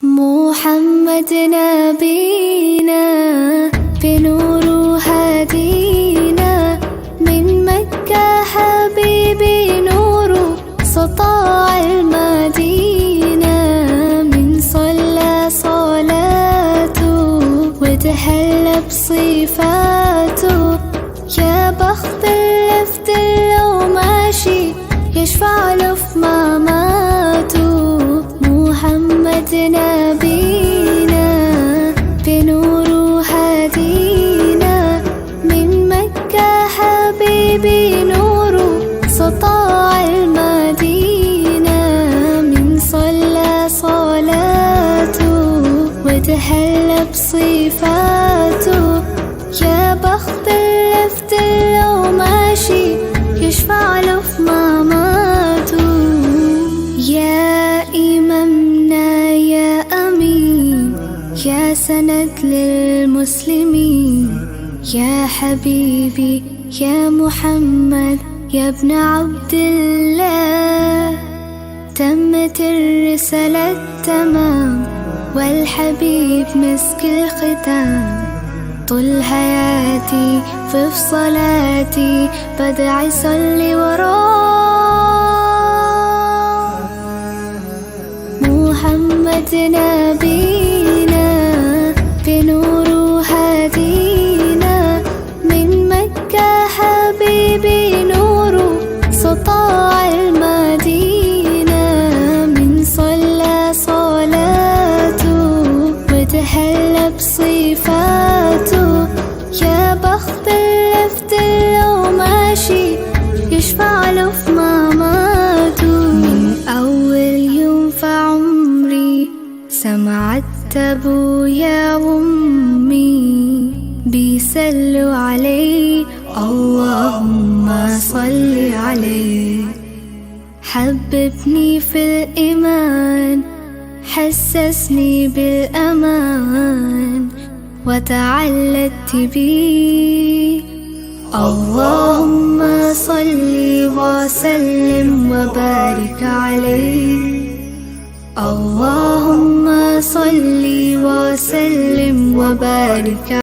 محمد نبينا بنور هدينا من مكة حبيبي نور سطاع المدينة من صلى صلاته وتهلى بصفاته يا بخت اللفت لو ماشي يشفع له في مماته محمد نبينا بنور هدينا من مكة حبيبي نور سطاع المدينة من صلى صلاته وتهلى بصفاته يا بخت اللفت لو ماشي يشفع له في مماته يا إمامنا يا أمين يا سند للمسلمين يا حبيبي يا محمد يا ابن عبد الله تمت الرسالة التمام والحبيب مسك الختام طول حياتي في صلاتي بدعي صلي وراه محمد نبينا بنور هدينا من مكة حبيبي نور سطاع المدينة من صلى صلاته وتهلى بصفاته يا بخت اللفت لو ماشي يشفع له في مماته من أول يوم في عمري سمعت أبويا وأمي بيسلوا عليه اللهم صل عليه حببني في الإيمان حسسني بالأمان وتعلقت بيه اللهم صل وسلم وبارك عليه اللهم صل وسلم وبارك